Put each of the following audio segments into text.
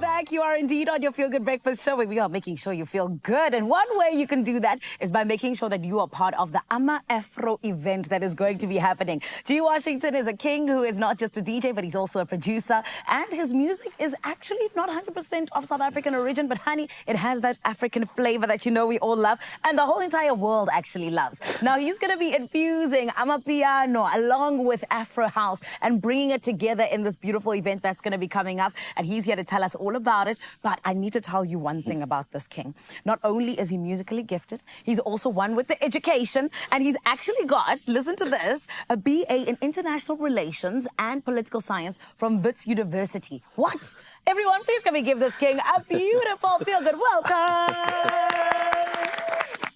back. You are indeed on your Feel Good Breakfast show, where we are making sure you feel good. And one way you can do that is by making sure that you are part of the Ama Afro event that is going to be happening. G. Washington is a king who is not just a DJ, but he's also a producer. And his music is actually not 100% of South African origin, but honey, it has that African flavor that you know we all love and the whole entire world actually loves. Now, he's going to be infusing Amapiano along with Afro House and bringing it together in this beautiful event that's going to be coming up. And he's here to tell us all about it. But I need to tell you one thing about this king. Not only is he musically gifted, he's also one with the education. And he's actually got, listen to this, a BA in International Relations and Political Science from Wits University. What? Everyone, please can we give this king a beautiful feel-good welcome.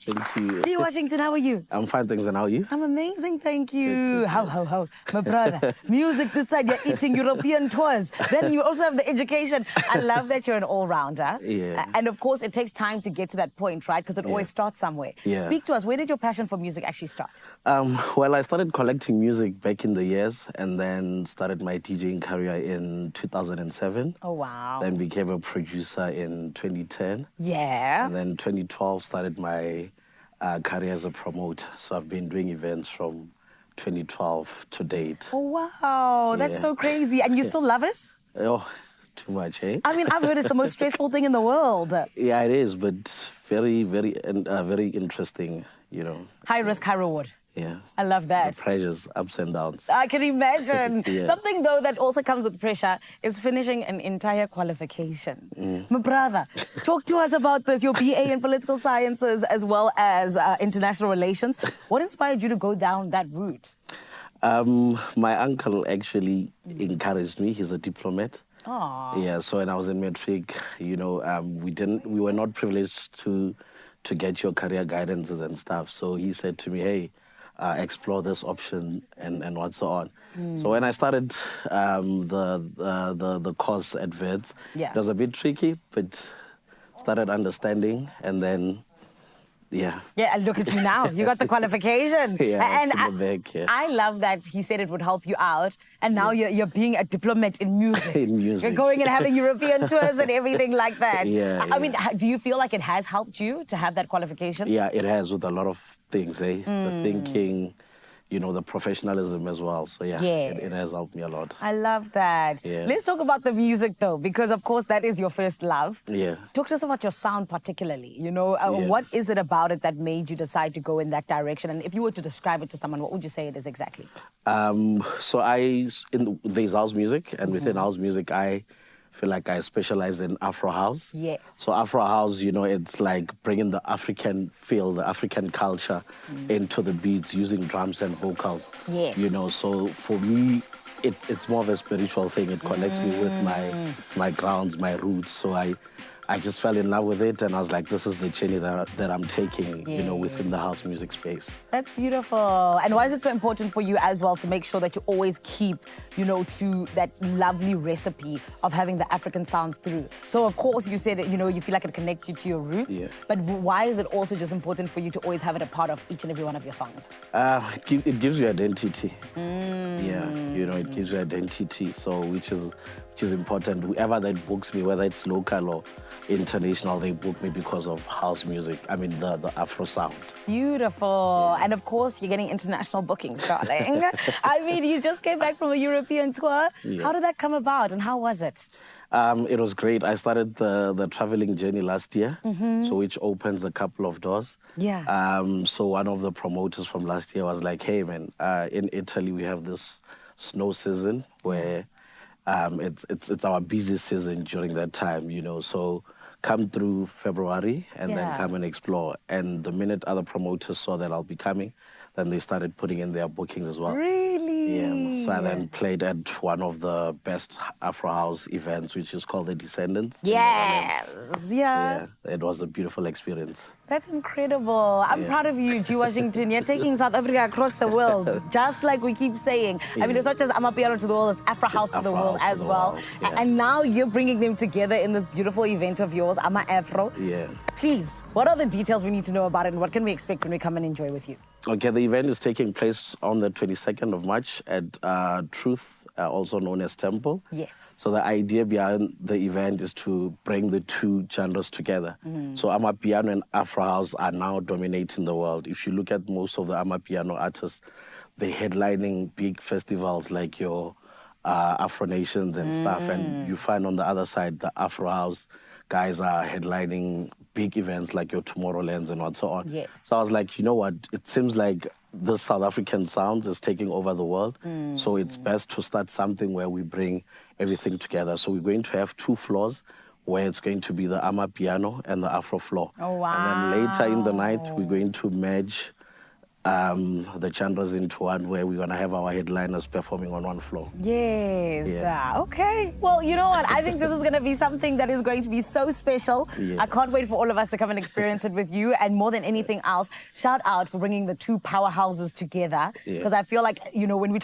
Thank you. G. Washington, how are you? I'm fine, thanks. And how are you? I'm amazing, thank you. How, my brother. Music this side, you're eating European tours. Then you also have the education. I love that you're an all-rounder. Yeah. And of course, it takes time to get to that point, right? Because it always starts somewhere. Yeah. Speak to us. Where did your passion for music actually start? Well, I started collecting music back in the years and then started my DJing career in 2007. Oh, wow. Then became a producer in 2010. Yeah. And then 2012 started my career as a promoter. So I've been doing events from 2012 to date. Oh, wow. That's so crazy. And you still love it? Oh, too much, eh? I mean, I've heard it's the most stressful thing in the world. Yeah, it is, but very, very interesting, you know. High risk, high reward. Yeah. I love that. The pressures, ups and downs. I can imagine. Yeah. Something, though, that also comes with pressure is finishing an entire qualification. My brother, talk to us about this, your BA in Political Sciences as well as International Relations. What inspired you to go down that route? My uncle actually encouraged me. He's a diplomat. Aww. Yeah, so when I was in matric, you know, we were not privileged to get your career guidances and stuff. So he said to me, hey, explore this option and what's so on. So when I started the course at Wits, it was a bit tricky, but started understanding and then, yeah. Yeah, and look at you now. You got the qualification. Yeah, and it's in the bag, yeah. I love that he said it would help you out. And now you're being a diplomat in music. In music. You're going and having European tours and everything like that. Yeah. I mean, do you feel like it has helped you to have that qualification? Yeah, it has with a lot of things, eh? The thinking, you know, the professionalism as well. So, yeah, it has helped me a lot. I love that. Yeah. Let's talk about the music, though, because, of course, that is your first love. Yeah. Talk to us about your sound particularly. You know, what is it about it that made you decide to go in that direction? And if you were to describe it to someone, what would you say it is exactly? So there's house music, and within house music, I feel like I specialize in Afro House. Yes. So Afro House, you know, it's like bringing the African feel, the African culture into the beats using drums and vocals. Yes. You know, so for me, it's more of a spiritual thing. It connects me with my grounds, my roots. So I just fell in love with it, and I was like, this is the journey that I'm taking, you know, within the house music space. That's beautiful. And why is it so important for you as well to make sure that you always keep, you know, to that lovely recipe of having the African sounds through? So, of course, you said, you know, you feel like it connects you to your roots. Yeah. But why is it also just important for you to always have it a part of each and every one of your songs? It gives you identity. Yeah, you know, it gives you identity. So, which is important. Whoever that books me, whether it's local or international, they book me because of house music. I mean, the Afro sound. Beautiful. And of course, you're getting international bookings, darling. I mean, you just came back from a European tour. Yeah. How did that come about and how was it? It was great. I started the traveling journey last year, so which opens a couple of doors. Yeah. So one of the promoters from last year was like, hey, man, in Italy, we have this snow season where it's our busy season during that time, you know, so come through February and then come and explore. And the minute other promoters saw that I'll be coming, then they started putting in their bookings as well. Really? Yeah. So I then played at one of the best Afro House events, which is called The Descendants. Yes. Yeah. It was a beautiful experience. That's incredible. I'm proud of you, G. Washington. You're taking South Africa across the world, just like we keep saying. I mean, it's not just Amapiano to the world, it's Afro House to the world as well. And now you're bringing them together in this beautiful event of yours, Ama Afro. Yeah. Please, what are the details we need to know about it and what can we expect when we come and enjoy with you? Okay, the event is taking place on the 22nd of March at Truth also known as Temple. Yes. So the idea behind the event is to bring the two genres together. So Amapiano and Afro House are now dominating the world. If you look at most of the Amapiano artists, they're headlining big festivals like your Afro Nations and stuff. And you find on the other side, the Afro House guys are headlining big events like your Tomorrowlands and so on. Yes. So I was like, you know what? It seems like the South African sound is taking over the world. So it's best to start something where we bring everything together. So we're going to have 2 floors where it's going to be the Amapiano and the Afro floor. Oh, wow. And then later in the night, we're going to merge the genres into one where we're going to have our headliners performing on one floor. Yes. Yeah. Okay. Well, you know what? I think this is going to be something that is going to be so special. Yes. I can't wait for all of us to come and experience it with you. And more than anything else, shout out for bringing the 2 powerhouses together. Because I feel like, you know, when we talk